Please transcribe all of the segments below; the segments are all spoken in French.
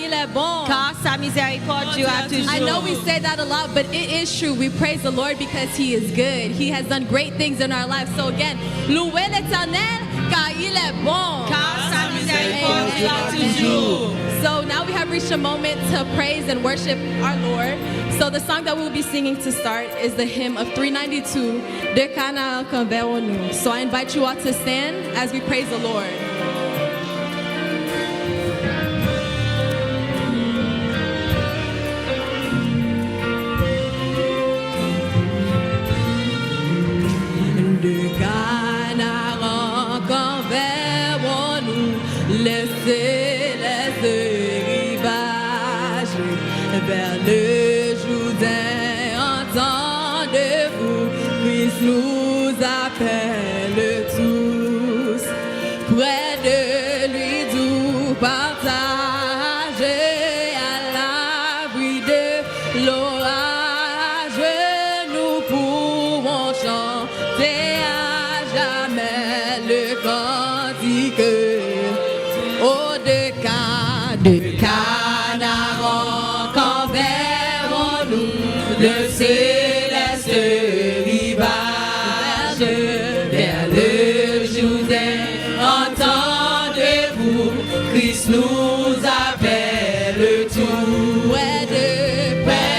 il est bon. car sa miséricorde durera I know we toujours. say that a lot, but it is true. We praise the Lord because He is good. He has done great things in our lives. So again, louez l'Éternel car il est bon. Car sa miséricorde durera toujours. So now we have reached a moment to praise and worship our Lord. So the song that we'll be singing to start is the hymn of 392, De Kana Converons. So I invite you all to stand as we praise the Lord. De Canaan converons-nous, laissez les rivages vers le Jourdain, entendez-vous, Christ nous appelle tous, près de lui doux partager, à l'abri de l'orage, nous pourrons chanter à jamais le cantique. Oh, de Canaan converons-nous, le céleste rivage vers le Jourdain. Entendez-vous, Christ nous appelle tous, près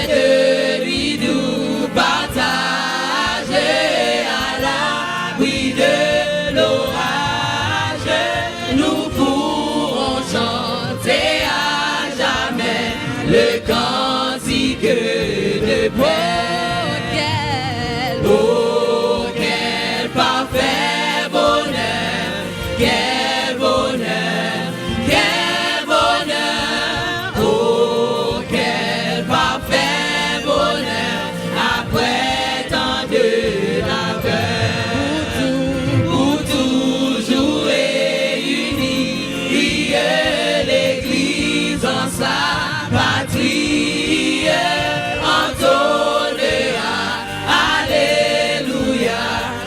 de lui nous partager, à l'abri de l'orage, nous pourrons chanter à jamais le cantique de paix. Oh, quel parfait bonheur, quel bonheur, quel bonheur. Oh, quel parfait bonheur, après tant de labeur, pour toujours réunis, l'Église en sa patrie, entonnera, alléluia,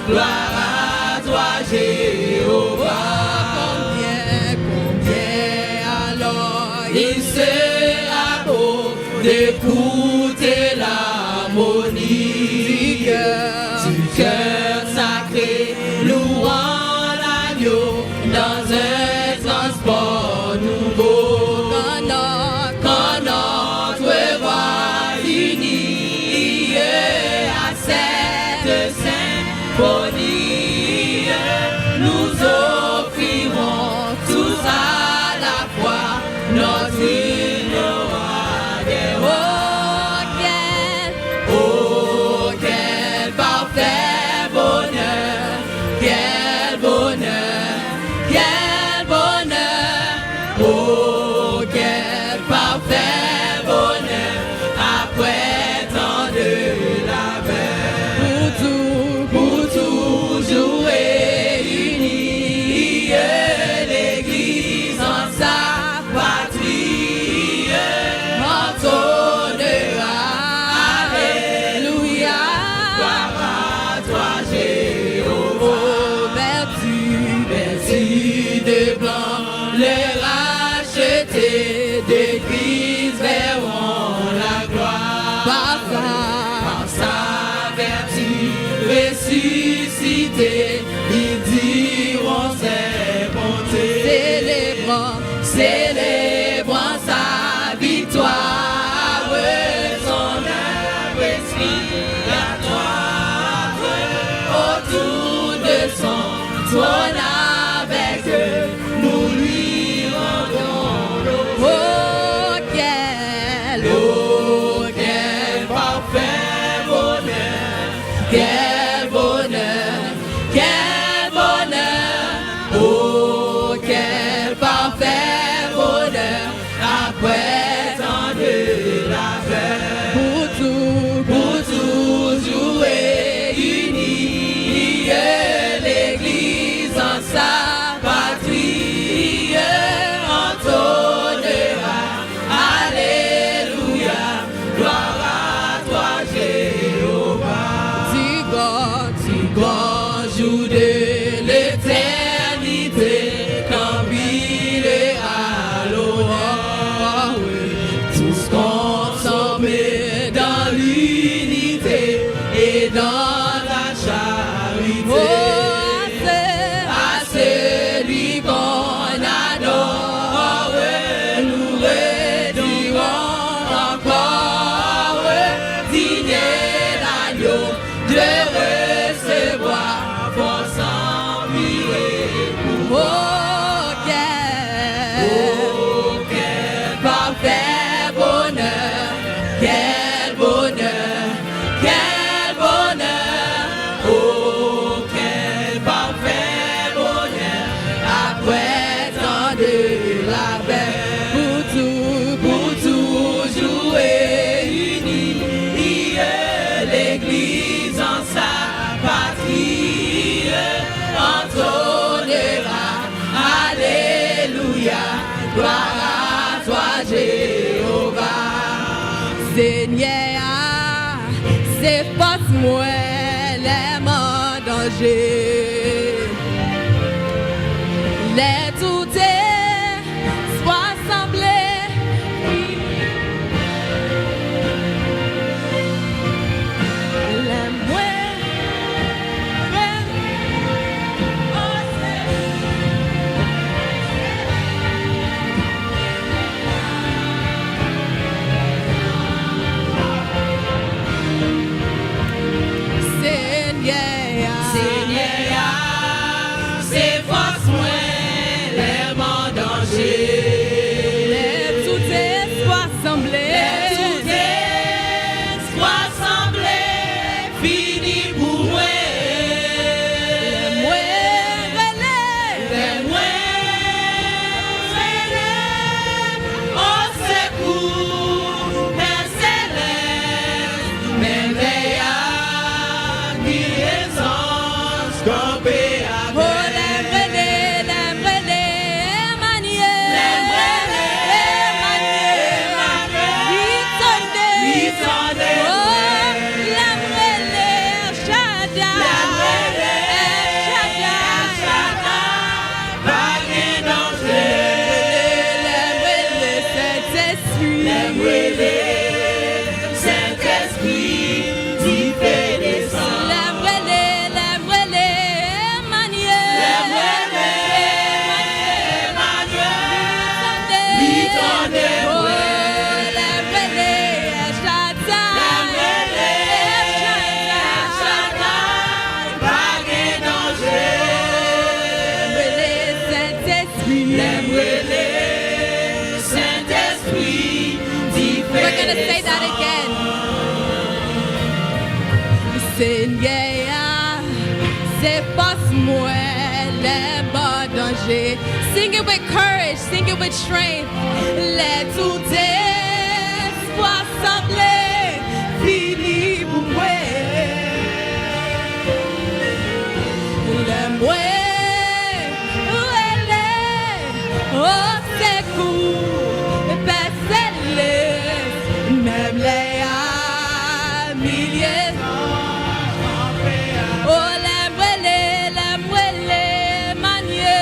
gloire à toi Jéhovah. Combien alors il sera beau d'écouter l'harmonie du cœur sacré, louant l'agneau dans un transport nouveau. Quand notre voix unie à cette symphonie, nous offrirons tous à la fois notre hymne au roi des rois. Oh, quel parfait bonheur, quel bonheur, quel bonheur. Oh, quel parfait bonheur, après tant de labeur, pour toujours réunis, l'Église en sa patrie, entonnera, alléluia, gloire à toi Jéhovah. Vertu de blanc, les rachetés de Christ verront la gloire. Par sa vertu ressuscité, ils diront ses bontés. Célébrant sa victoire, son œuvre expiratoire, autour de son trône avec eux, nous lui rendons l'honneur. Oh, quel parfait bonheur, quel bonheur, quel bonheur. Oh, quel parfait bonheur, après tant de labeur, pour toujours réunis, l'Église en sa patrie, entonnera, alléluia, gloire à toi Jéhovah. Du grand jour de l'éternité, quand il est à l'aurore, dans la charité. Oh, À celui qu'on adore, nous redirons encore, digne l'agneau de recevoir force en vie. oh, quel Parfait bonheur, quel bonheur, quel bonheur, oh quel parfait bonheur, après tant de labeur, pour toujours réunis, l'Église en sa patrie, entonnera, alléluia, gloire à toi Jéhovah. Seigneur, c'est pas moi les en danger. Les tout soit semblés. Les moins, Seigneur, c'est force moi, les en danger. les tout soit semblés. Tout soit semblé, fini pour moi. Les Les au secours, Père céleste, merveille à guérison, campé oh, avec. Saint-Esprit, tu fais descendre. Saint-Esprit, tu We're fais gonna say that again. Seigneur, c'est pas moi les bas dangers. Sing it with courage, sing it with strength. Let tout espoir sembler fini pour moi. Le moi, où elle est, oh secours, Père céleste, même les milliers. Oh, la manier,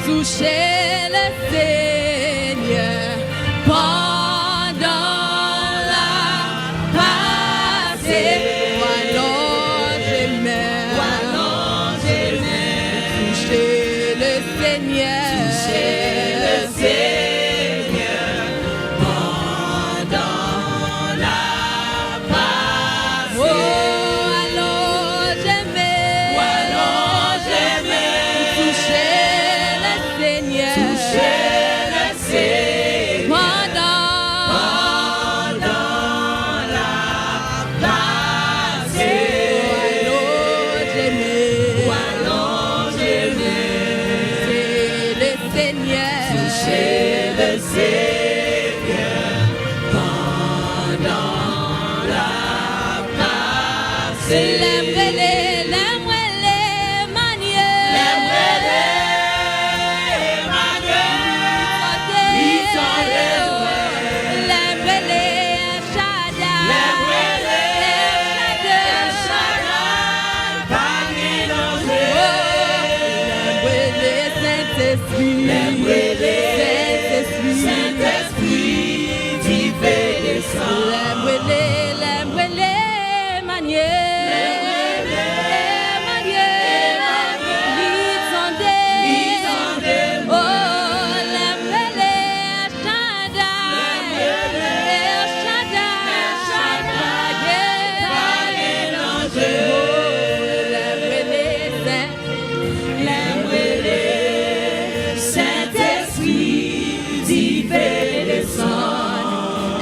toucher le Seigneur pendant la passée. Alors j'aimais toucher le Seigneur.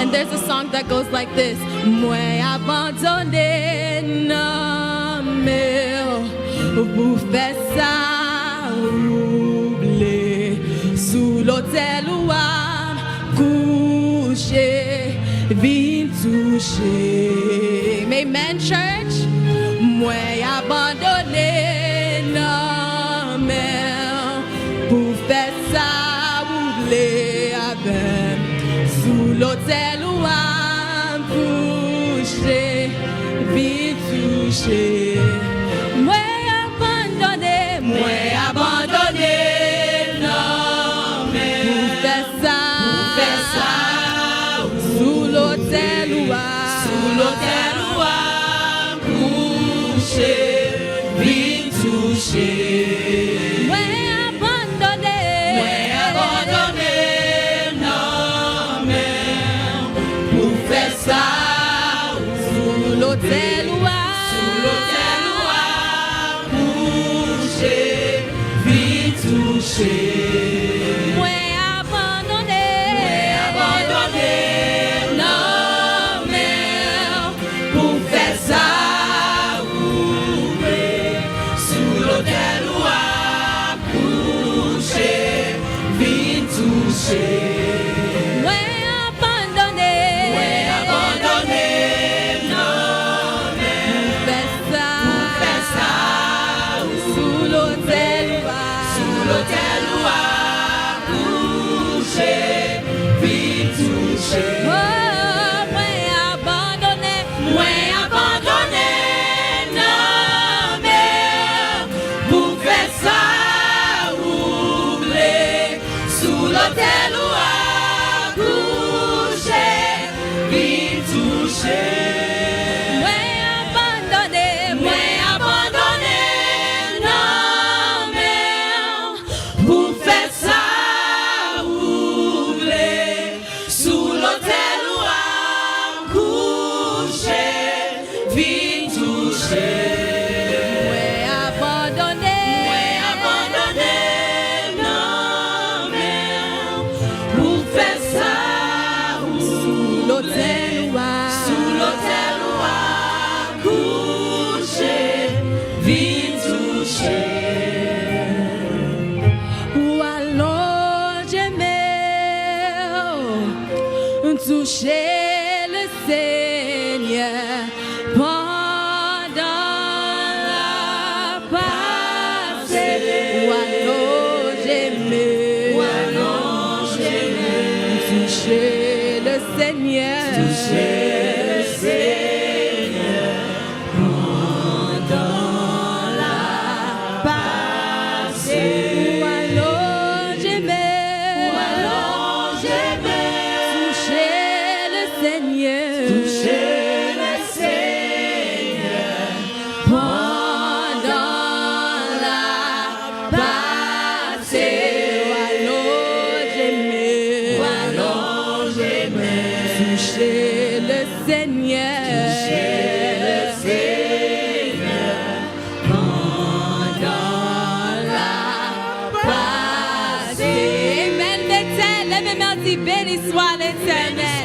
There's a song that goes like this. Moi abandonné non mais vous faites ça oublier sous l'hôtel où à coucher vin toucher. Amen, church. Moi abandonné non mais vous faites ça oublier avec sous l'hôtel où à coucher, vite toucher. Moi abandonné, non mais vous faites ça sous l'hôtel où à coucher, vite toucher. Moi abandonné, sous l'hôtel où à coucher, vite toucher. Moi abandonné, non mais pour faire ça, sous l'hôtel où à coucher, vite toucher. Toucher le Seigneur pendant la passée. Ou alors j'aimais toucher le Seigneur. Pendant la passée. Ou alors Béni soit l'Éternel.